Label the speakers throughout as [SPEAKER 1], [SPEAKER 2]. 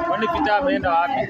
[SPEAKER 1] Kwani Peter ameenda wapi?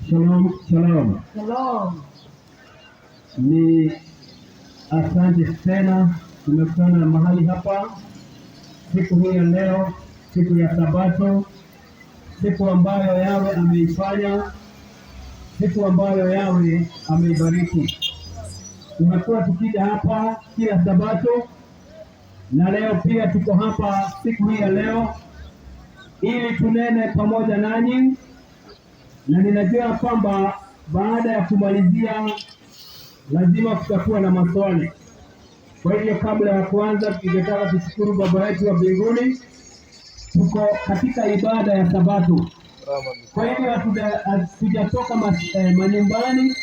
[SPEAKER 2] Shalom, shalom. Shalom. Ni asante tena, tumekutana mahali hapa siku hii ya leo, siku ya Sabato, siku ambayo Yawe ameifanya, siku ambayo Yawe ameibariki. Tumekuwa tukija hapa kila Sabato na leo pia tuko hapa siku hii ya leo ili tunene pamoja nanyi, na ninajua kwamba baada ya kumalizia lazima kutakuwa na maswali. Kwa hivyo kabla ya kuanza, tungetaka tushukuru Baba yetu wa mbinguni. Tuko katika ibada ya Sabato Kwa hivyo hatujatoka manyumbani,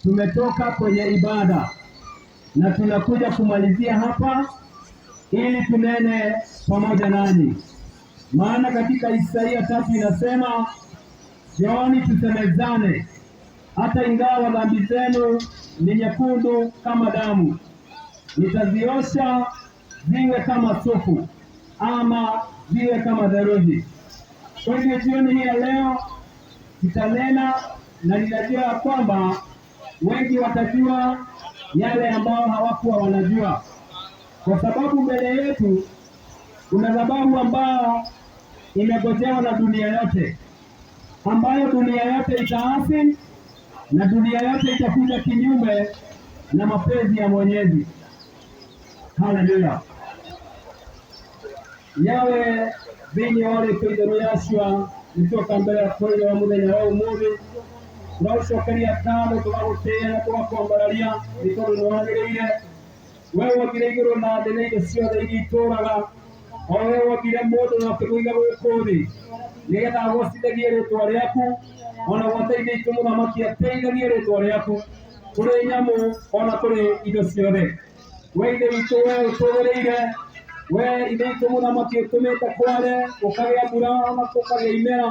[SPEAKER 2] tumetoka kwenye ibada na tunakuja kumalizia hapa ili tunene pamoja nanyi. Maana katika Isaia 3 inasema, njooni tusemezane, hata ingawa dhambi zenu ni nyekundu kama damu, nitaziosha ziwe kama sufu, ama ziwe kama theluji. Kwa hivyo jioni hii ya leo tutanena, na ninajua kwamba wengi watajua yale ambao hawakuwa wanajua, kwa sababu mbele yetu kuna dhabahu ambao imegojewa na dunia yote, ambayo dunia yote itaasi na dunia yote itakuja kinyume na mapenzi ya Mwenyezi. Haleluya. Yawe thĩinĩ wa rĩtwa rĩacio nĩtũka mbere yaku wa mũthenya wa ũmũthĩ, tũgagũcokeria ngatho, tũgagũtĩĩa na tũgakwambararia nĩ tondũ nĩ wagĩrĩire. Wee wombire igũrũ na thĩ na indo ciothe iria itũũraga, o wee wombire mũndũ na ũkĩmũiga gũkũ thĩ nĩgetha agocithagie rĩtwa rĩaku, ona gwateithia itũ mũthamaki ateithagie rĩtwa rĩaku kũrĩ nyamũ ona kũrĩ indo ciothe. Wee ithe witũ, wee ũtũgĩrĩire, wee ithe witũ mũthamaki ũtũmĩte kware gũkagĩa mbura ona gũkagĩa imera,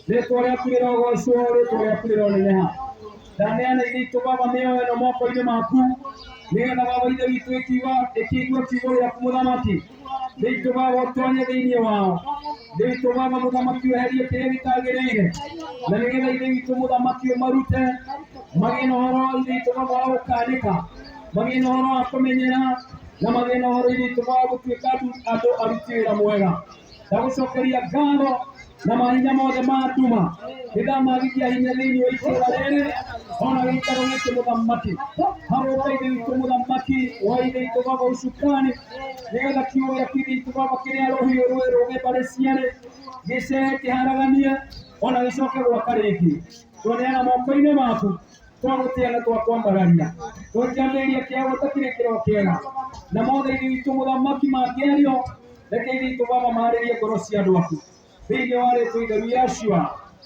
[SPEAKER 2] rĩtwa rĩaku rĩrogocwo, rĩtwa rĩaku rĩroneneha. Ndaneana ithe witũ Baba mĩoyo ĩno moko-inĩ maku, nĩgetha Baba ithe witũ ĩkĩigue kiugo gĩaku mũthamaki. Ithe witũ Baba ũtoonye thĩinĩ wao, ithe witũ Baba mũthamaki weherie kĩrĩa gĩtagĩrĩire, na nĩgetha ithe witũ mũthamaki ũmarute magĩe na ũhoro ithe witũ Baba wa gũkanĩka, magĩe na ũhoro wa kũmenyera, na magĩe na ũhoro ithe witũ Baba gũtuĩka andũ aruti wĩra mwega. Ndagũcokeria ngatho na mahinya mothe ma nduma, nĩndamagiria hinya thĩinĩ wa itũũra rĩrĩ, ona gĩikaro gĩkĩ mũthamaki. Harũka ithe witũ mũthamaki wa ithe witũ Baba ũcukani, nĩgetha kiugo gĩaku ithe witũ Baba kĩrĩa rũhiũ rũĩ rũgĩ mbarĩ cierĩ gĩcehe kĩharaganie, ona gĩcoke gwaka rĩngĩ. Tũneana moko-inĩ maku, twagũtĩĩa na twakwambararia, twakĩambĩrĩria kĩago takĩrĩkĩro kĩega, na mothe ithe witũ mũthamaki mangĩario, reke ithe witũ Baba maarĩrie ngoro cia andũ aku thĩinĩ wa rĩtwa itheru Yeshua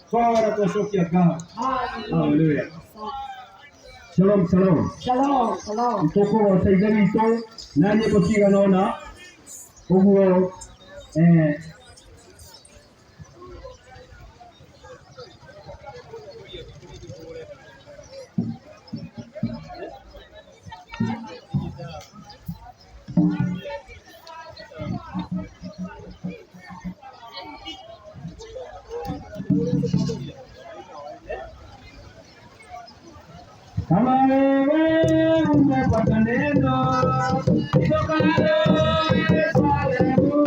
[SPEAKER 2] twahoya na twacokia ngatho. Haleluya. Shalom, shalom.
[SPEAKER 1] Shalom, shalom.
[SPEAKER 2] Tũkũgoca ithe witũ na nyĩmbo cigana ũna, ũguo kama wewe umepata neno litokalo Yerusalemu,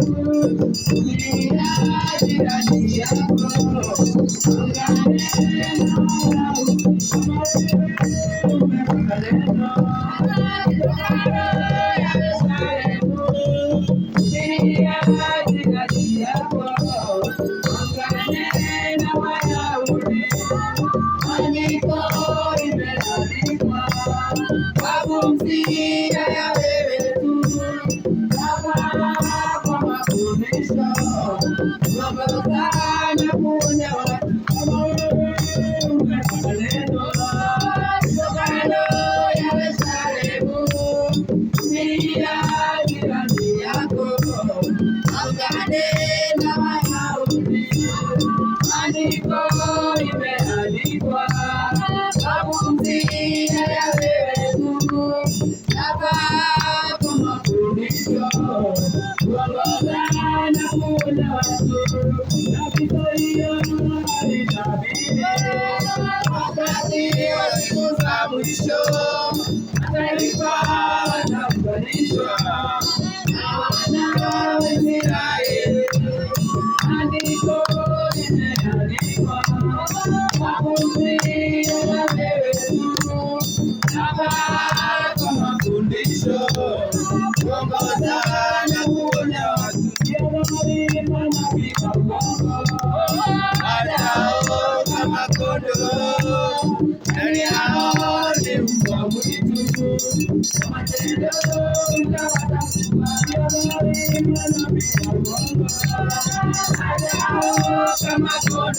[SPEAKER 2] jirani yako ungane nao. Kama wewe umepata neno litokalo Yerusalemu, jirani yako ungane na Wayahudi. Andiko imeandikwa kwa kumsikia Yahweh tu, kwa mafundisho kuongoza na kuonya watu. Kama wewe umepata neno litokalo Yerusalemu, hubiria jirani yako ungane na Wayahudi. Andiko imeandikwa kwa kumsikia Yahweh tu, kwa mafundisho kuongoza na kuonya watu. Na vita hiyo itabidi wakati wa siku za mwisho, mataifa wataunganishwa na wana wa Israeli. Andiko limeandikwa kwa kumsikia Yahweh tu, kwa mafundisho kuongoza na kuonya watu. Manabii wa uongo wanao kama kondoo, ndani yao ni mbwa mwitu, kwa matendo utawatambua. Manabii wa uongo wanao kama kondoo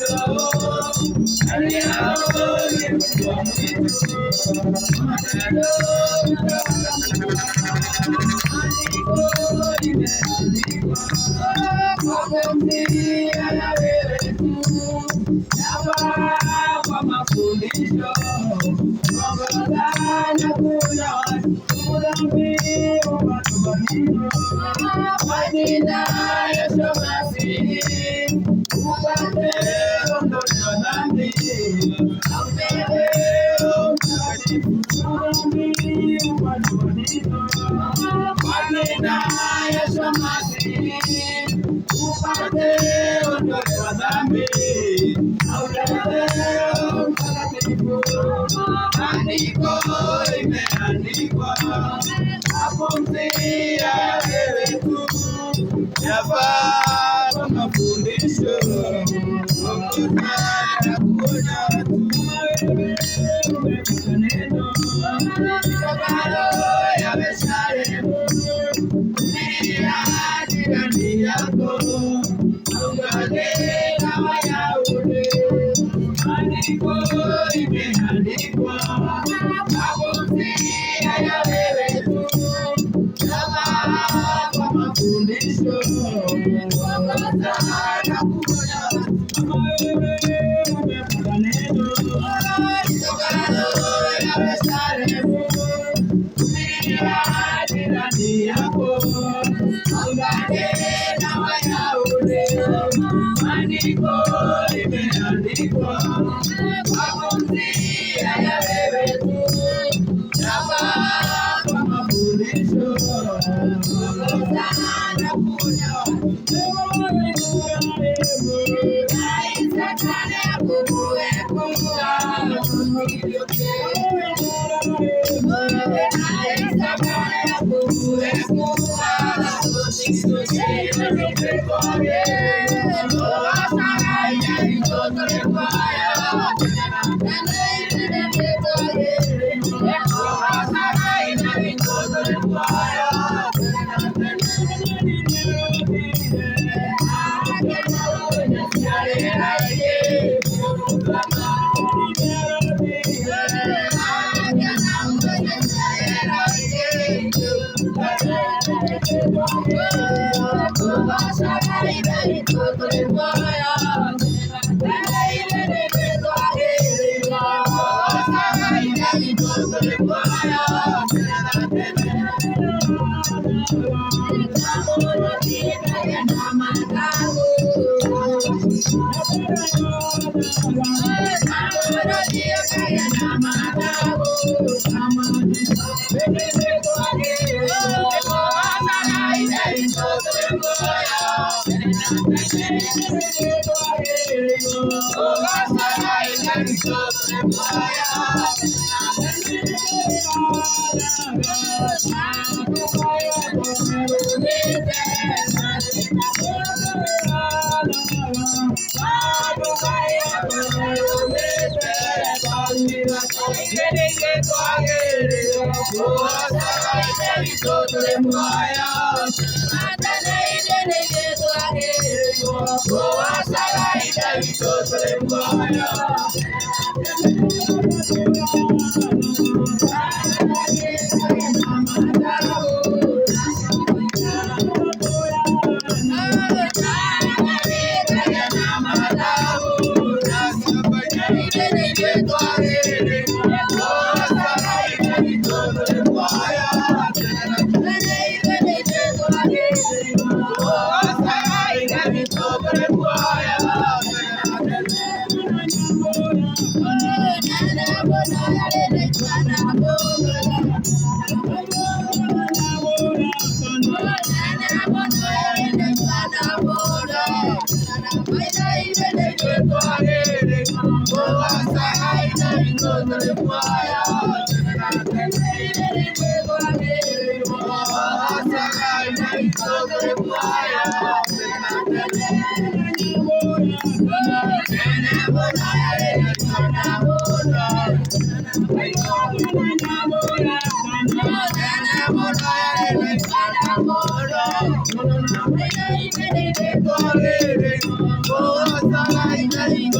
[SPEAKER 1] Go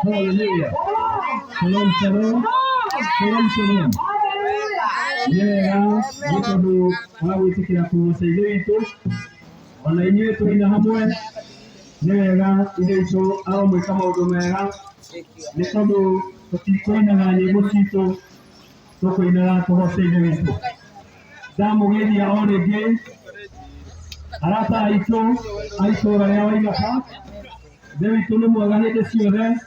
[SPEAKER 2] Hallelujah. Shalom, shalom. Shalom, shalom. Yeah, niko hawitikira kumusaidia itu. Wanainyewe tuina hamwe. Nega ileso au mwekama udomera. Nikondo tukikoina na nyebo sito. Toko inala kuhosaidia itu. Damu gedi ya one ge. Arata aito rayawa inaka. Dewi tunu mwagane siore.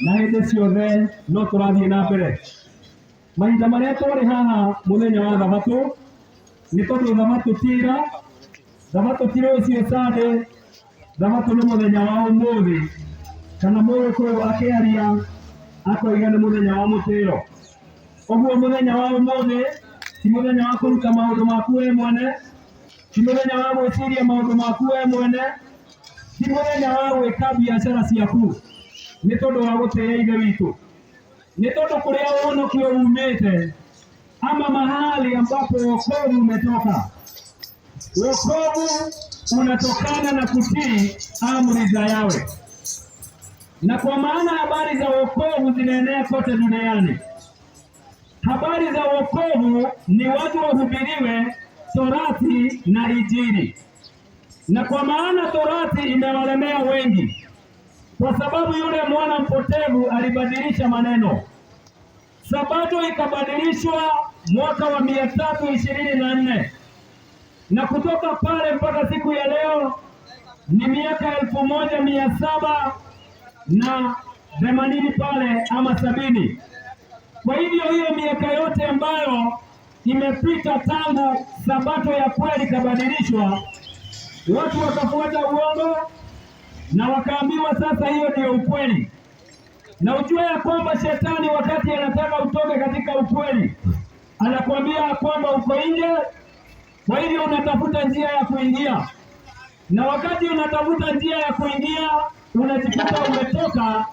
[SPEAKER 2] Na siore no turathie na mbere. Mahinda maria turi haha muthenya wa thabatũ ni tondu thabatũ tira thabatũ tira ucio sade thabatũ ni muthenya wa umuthi kana mũndũ kũrĩ akĩaria akoiga nĩ muthenya wa mũtĩro. Ũguo muthenya wa umuthi ti muthenya wa kũruta maũndũ maku we mwene, ti muthenya wa gwĩciria maũndũ maku we mwene, ti muthenya wa gwĩka biacara ciaku, nĩ tondũ wa gũtĩĩa ithe witũ, nĩ tondũ kũrĩa ũhonokio umĩte ama mahali ambapo wokovu umetoka. Wokovu unatokana na kutii amri za Yawe, na kwa maana habari za wokovu zinaenea kote duniani. Habari za wokovu ni watu wahubiriwe Torati na Injili, na kwa maana Torati imewalemea wengi, kwa sababu yule mwana mpotevu alibadilisha maneno. Sabato ikabadilishwa mwaka wa 324 na kutoka pale mpaka siku ya leo ni miaka 1780 pale ama 70. Kwa hivyo hiyo miaka yote ambayo imepita tangu sabato ya kweli ikabadilishwa, watu wakafuata uongo na wakaambiwa sasa hiyo ndio ukweli. Na ujue ya kwamba shetani wakati anataka utoke katika ukweli, anakuambia kwamba uko nje, kwa hivyo unatafuta njia ya kuingia. Na wakati unatafuta njia ya kuingia, unajikuta umetoka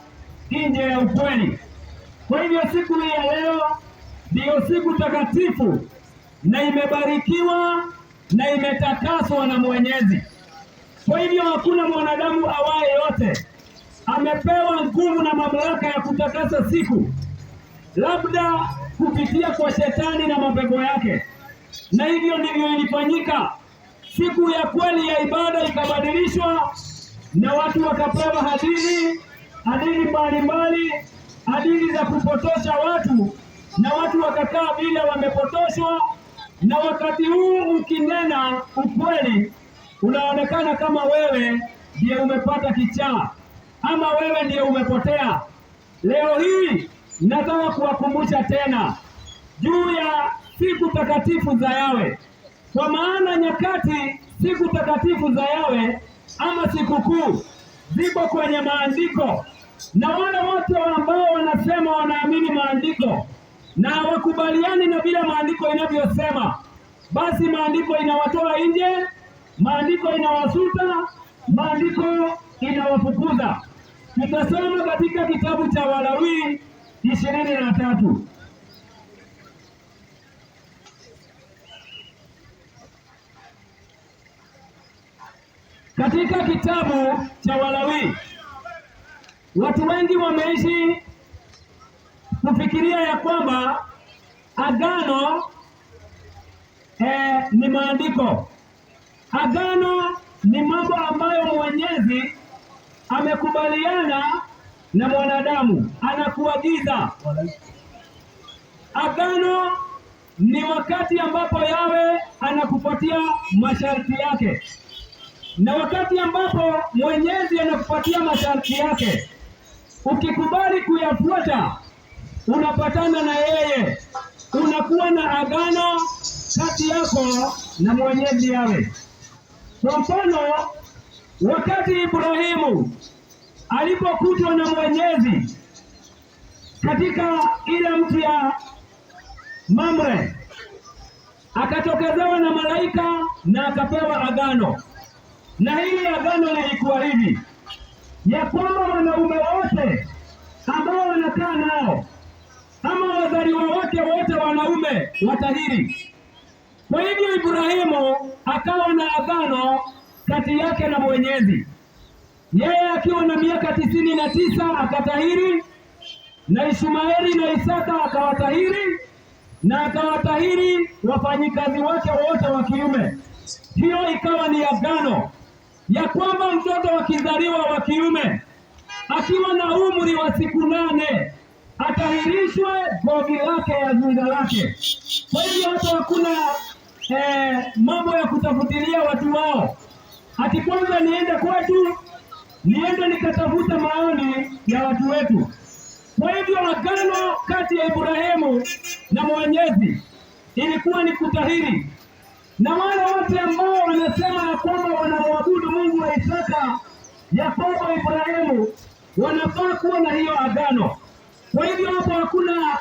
[SPEAKER 2] nje ya ukweli. Kwa hivyo siku hii ya leo ndiyo siku takatifu na imebarikiwa na imetakaswa na Mwenyezi. Kwa hivyo hakuna mwanadamu awaye yote amepewa nguvu na mamlaka ya kutakasa siku, labda kupitia kwa shetani na mapepo yake. Na hivyo ndivyo ilifanyika. Siku ya kweli ya ibada ikabadilishwa na watu wakapewa hadithi mbalimbali, hadithi za kupotosha watu, na watu wakakaa vile wamepotoshwa. Na wakati huu ukinena ukweli, unaonekana kama wewe ndiye umepata kichaa ama wewe ndiye umepotea. Leo hii nataka kuwakumbusha tena juu ya siku takatifu za Yawe, kwa maana nyakati siku takatifu za Yawe ama sikukuu zipo kwenye maandiko, na wale wote ambao wanasema wanaamini maandiko na hawakubaliani na vile maandiko inavyosema, basi maandiko inawatoa nje, maandiko inawasuta, maandiko inawafukuza. Tutasoma katika kitabu cha Walawi 23. Katika kitabu cha Walawi, watu wengi wameishi kufikiria ya kwamba agano ni maandiko. Agano ni mambo ambayo Mwenyezi amekubaliana na mwanadamu, anakuagiza. Agano ni wakati ambapo Yawe anakupatia masharti yake, na wakati ambapo Mwenyezi anakupatia masharti yake, ukikubali kuyafuata, unapatana na yeye, unakuwa na agano kati yako na Mwenyezi Yawe. Kwa mfano, wakati Ibrahimu alipokutwa na Mwenyezi katika ile mti ya Mamre, akatokezewa na malaika na akapewa agano, na hili agano lilikuwa hivi ya kwamba wanaume wote ambao wanakaa nao ama wazaliwa wake wote wanaume watahiri. Kwa hivyo Ibrahimu akawa na agano kati yake na Mwenyezi. Yeye akiwa na miaka 99 akatahiri, na Ishmaeli na Isaka akawatahiri, na akawatahiri wafanyikazi wake wote wa kiume. Hiyo ikawa ni agano ya kwamba mtoto akizaliwa wa kiume akiwa na umri wa siku 8 atahirishwe govi lake ya zunga lake. Kwa hivyo hata hakuna mambo ya kutafutilia watu wao, ati kwanza niende kwetu, niende nikatafuta maoni ya watu wetu. Kwa hivyo agano kati ya Ibrahimu na Mwenyezi ilikuwa ni kutahiri, na wale wote ambao wanasema ya kwamba wanamwabudu Mungu wa Isaka, Yakobo, Ibrahimu wanafaa kuwa na hiyo agano. Kwa hivyo hapo hakuna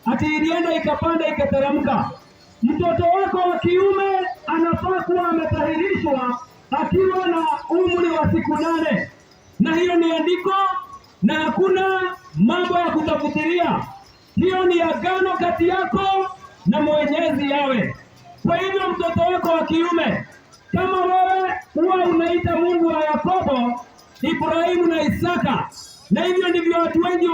[SPEAKER 2] ati ilienda ikapanda ikateremka. Mtoto wako wa kiume anafaa kuwa ametahirishwa akiwa na umri wa siku 8, na hiyo ni andiko na hakuna mambo ya kutafutilia. Hiyo ni agano kati yako na Mwenyezi yawe. Kwa hivyo mtoto wako wa kiume, kama wewe huwa unaita Mungu wa Yakobo, Ibrahimu na Isaka, na hivyo ndivyo watu wengi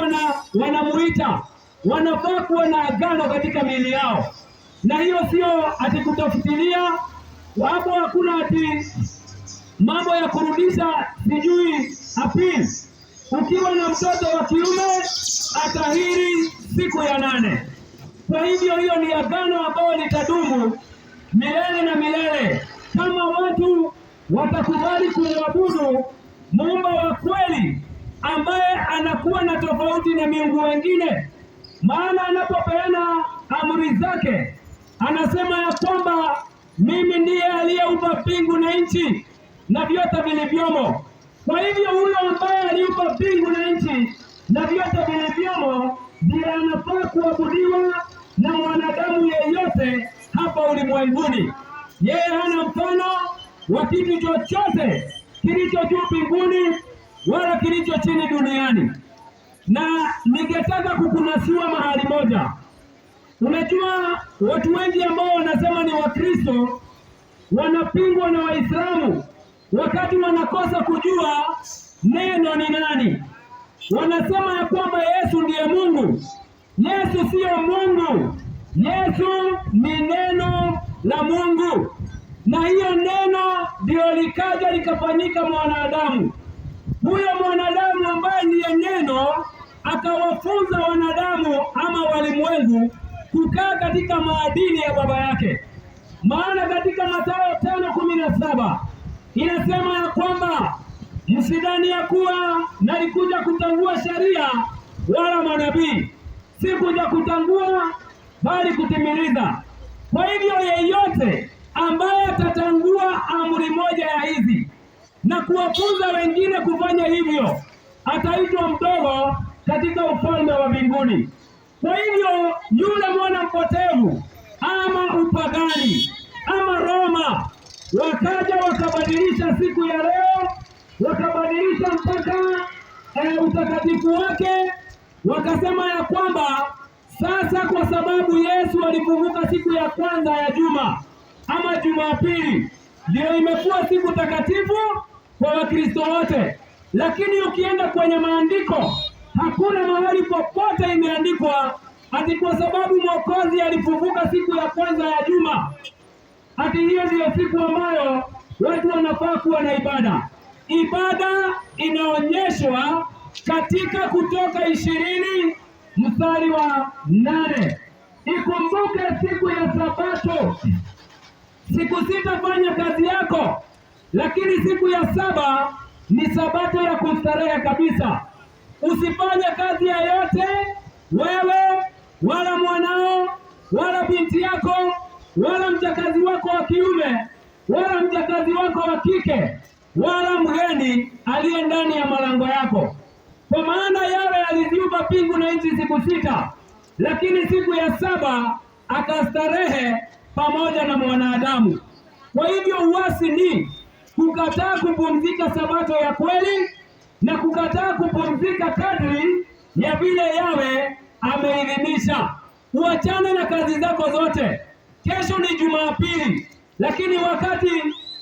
[SPEAKER 2] wanamuita, wanafaa kuwa na agano katika miili yao. Na hiyo sio ati kutafutilia, hapo hakuna ati mambo ya kurudisha sijui appeal. Ukiwa na mtoto wa kiume atahiri siku ya 8. Kwa hivyo hiyo ni agano ambalo litadumu milele na milele, kama watu watakubali kumwabudu Muumba wa kweli ambaye anakuwa na tofauti na miungu wengine. Maana anapopeana amri zake anasema ya kwamba mimi ndiye aliyeumba mbingu na nchi na vyote vilivyomo. Kwa hivyo huyo ambaye aliumba mbingu na nchi na vyote vilivyomo ndiye anafaa kuabudiwa na mwanadamu yeyote hapa ulimwenguni. Yeye hana mfano wa kitu chochote kilicho juu mbinguni wala kilicho chini duniani. Na ningetaka kukunasiwa mahali moja. Unajua watu wengi ambao wanasema ni Wakristo wanapingwa na Waislamu wakati wanakosa kujua neno ni nani. Wanasema ya kwamba Yesu ndiye Mungu. Yesu sio Mungu. Yesu ni neno la Mungu, na hiyo neno ndio likaja likafanyika mwanadamu. Huyo mwanadamu ambaye ndiye neno akawafunza wanadamu ama walimwengu kukaa katika maadili ya baba yake. Maana katika Mathayo 5:17 inasema ya kwamba msidhani ya kuwa nalikuja kutangua sheria wala manabii, si kuja kutangua bali kutimiliza. Kwa hivyo yeyote ambaye atatangua amri moja ya hizi na kuwafunza wengine kufanya hivyo ataitwa mdogo katika ufalme wa mbinguni. Kwa hivyo yule mwana mpotevu ama upagani ama Roma wakaja wakabadilisha siku ya leo, wakabadilisha mpaka utakatifu wake, wakasema ya kwamba sasa kwa sababu Yesu alifufuka siku ya kwanza ya juma ama Jumapili ndio imekuwa siku takatifu kwa Wakristo wote. Lakini ukienda kwenye maandiko hakuna mahali popote imeandikwa ati kwa sababu Mwokozi alifufuka siku ya kwanza ya juma ati hiyo ndiyo siku ambayo watu wanafaa kuwa na ibada. Ibada inaonyeshwa katika Kutoka 20 mstari wa 8. Ikumbuke siku ya Sabato. Siku 6 fanya kazi yako, lakini siku ya 7 ni Sabato ya kustarehe kabisa. Usifanye kazi yoyote, wewe wala mwanao wala binti yako wala mjakazi wako wa kiume wala mjakazi wako wa kike, wala mgeni aliye ndani ya malango yako. Kwa maana Yawe aliziumba mbingu na nchi siku 6, lakini siku ya 7 akastarehe pamoja na mwanadamu. Kwa hivyo uasi ni kukataa kupumzika sabato ya kweli na kukataa kupumzika kadri ya vile Yawe ameidhinisha. Uachane na kazi zako zote. Kesho ni Jumapili, lakini wakati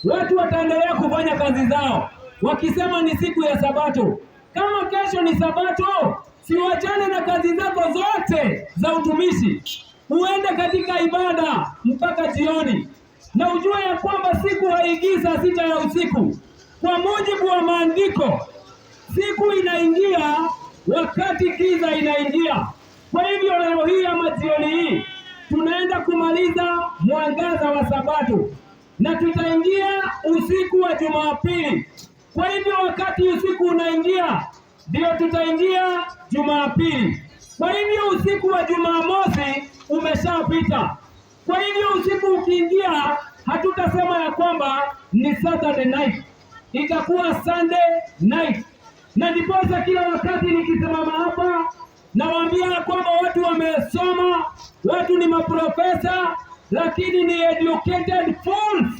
[SPEAKER 2] watu wataendelea kufanya kazi zao wakisema ni siku ya sabato, kama kesho ni sabato, si uachane na kazi zako zote za utumishi, uende katika ibada mpaka jioni, na ujue ya kwamba siku haingii saa 6 ya usiku. Kwa mujibu wa maandiko, siku inaingia wakati giza inaingia. Kwa hivyo leo hii ama jioni hii tunaenda kumaliza mwangaza wa sabato na tutaingia usiku wa Jumapili. Kwa hivyo wakati usiku unaingia ndio tutaingia Jumapili. Kwa hivyo usiku wa Jumamosi umeshapita. Kwa hivyo usiku ukiingia, hatutasema ya kwamba ni Saturday night, itakuwa Sunday night. Na ndiposa kila wakati nikisimama hapa nawaambia kwamba watu wamesoma, watu ni maprofesa, lakini ni educated fools.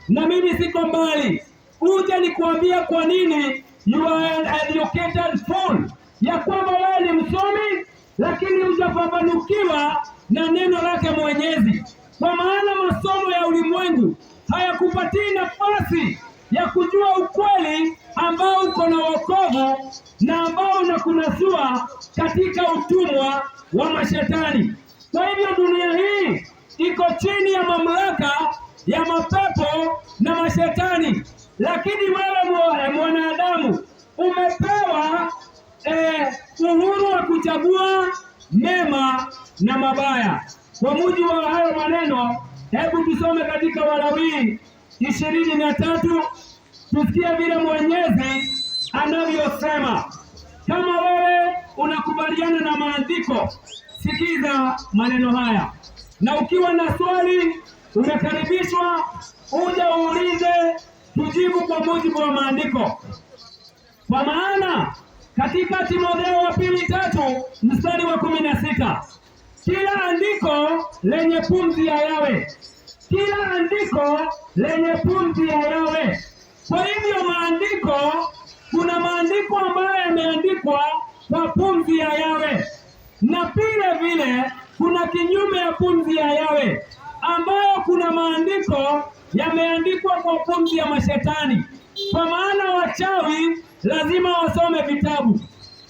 [SPEAKER 2] Na mimi siko mbali, uje nikuambia kwa nini you are an educated fool, ya kwamba wewe ni msomi lakini hujafafanukiwa na neno lake Mwenyezi. Kwa maana masomo ya ulimwengu hayakupatii nafasi ya kujua ukweli ambao uko na wokovu na ambao unakunasua katika utumwa wa mashetani. Kwa hivyo dunia hii iko chini ya mamlaka ya mapepo na mashetani, lakini wewe mwanadamu umepewa uhuru wa kuchagua mema na mabaya. Kwa mujibu wa hayo maneno, hebu tusome katika Walawi 23, tusikie vile Mwenyezi anavyosema. Kama wewe unakubaliana na maandiko, sikiza maneno haya, na ukiwa na swali umekaribishwa uje uulize, tujibu kwa mujibu wa maandiko. Kwa maana katika Timotheo wa 2:3 mstari wa 16, kila andiko lenye pumzi ya Yawe, kila andiko lenye pumzi ya Yawe. Kwa hivyo maandiko, kuna maandiko ambayo yameandikwa kwa pumzi ya Yawe, na vile vile kuna kinyume ya pumzi ya Yawe, ambayo kuna maandiko yameandikwa kwa pumzi ya mashetani. Kwa maana wachawi lazima wasome vitabu,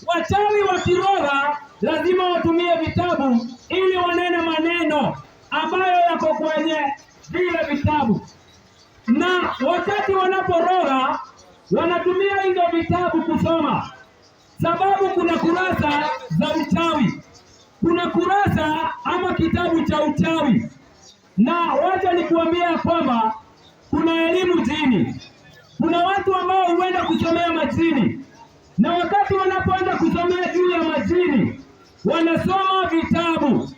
[SPEAKER 2] wachawi wa kiroho lazima watumie vitabu ili wanene maneno ambayo yako kwenye vile vitabu, na wakati wanaporoga wanatumia hizo vitabu kusoma, sababu kuna kurasa za uchawi, kuna kurasa ama kitabu cha uchawi. Na wacha nikuambia kwamba kuna elimu dini, kuna watu ambao huenda kusomea majini, na wakati wanapoenda kusomea juu ya majini wanasoma vitabu,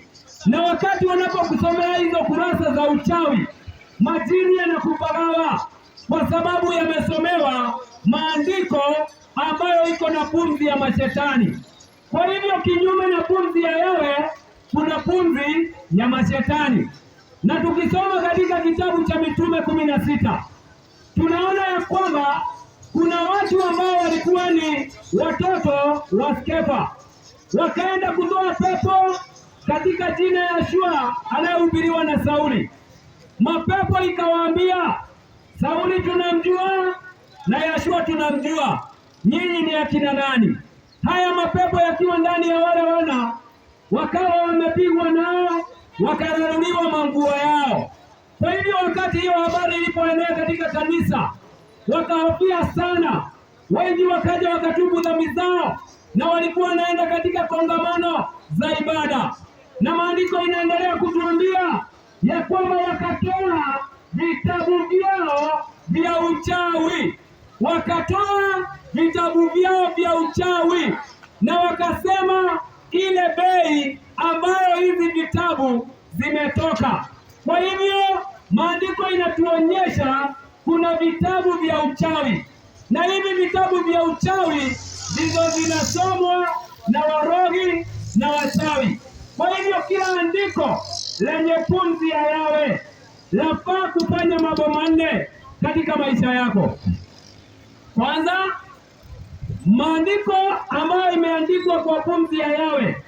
[SPEAKER 2] na wakati wanapokusomea hizo kurasa za uchawi, majini yanakupagawa kwa sababu yamesomewa maandiko ambayo iko na pumzi ya mashetani. Kwa hivyo kinyume na pumzi ya Yawe kuna pumzi ya mashetani. Na tukisoma katika kitabu cha Mitume 16 tunaona ya kwamba kuna watu ambao walikuwa ni watoto wa Skefa, wakaenda kutoa pepo katika jina ya Yeshua anayehubiriwa na Sauli. Mapepo ikawaambia, Sauli tunamjua na Yeshua tunamjua, nyinyi ni akina nani? Haya mapepo yakiwa ndani ya wale wana, wakawa wamepigwa nao, wakararuliwa manguo yao. Kwa hivyo wakati hiyo habari ilipoenea katika kanisa, wakahofia sana, wengi wakaja wakatubu dhambi zao, na walikuwa wanaenda katika kongamano za ibada. Na maandiko inaendelea kutuambia ya kwamba wakatoa vitabu vyao vya uchawi, wakatoa vitabu vyao vya uchawi, na wakasema ile bei ambayo hizi vitabu zimetoka. Kwa hivyo maandiko inatuonyesha kuna vitabu vya uchawi, na hivi vitabu vya uchawi ndizo zinasomwa na warogi na wachawi. Kwa hivyo kila andiko lenye pumzi ya Yawe lafaa kufanya mambo manne katika maisha yako. Kwanza, maandiko ambayo imeandikwa kwa pumzi ya Yawe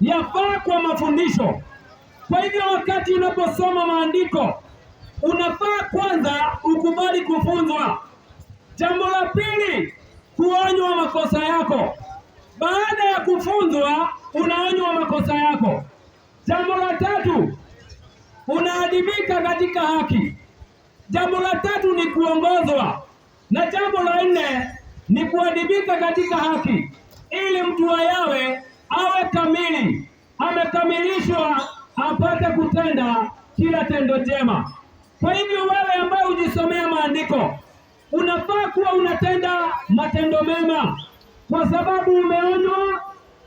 [SPEAKER 2] yafaa kwa mafundisho. Kwa hivyo wakati unaposoma maandiko unafaa kwanza ukubali kufunzwa. Jambo la pili, kuonywa makosa yako. Baada ya kufunzwa unaonywa makosa yako. Jambo la tatu, unaadibika katika haki. Jambo la tatu ni kuongozwa, na jambo la nne ni kuadibika katika haki, ili mtu wa Yawe awe kamili, amekamilishwa, apate kutenda kila tendo jema. Kwa hivyo wewe ambaye hujisomea maandiko unafaa kuwa unatenda matendo mema, kwa sababu umeonywa,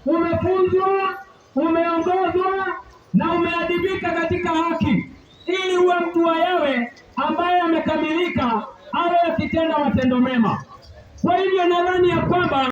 [SPEAKER 2] umefunzwa, umeongozwa na umeadibika katika haki, ili uwe mtu wa Yawe ambaye amekamilika, awe akitenda matendo mema. Kwa hivyo nadhani ya kwamba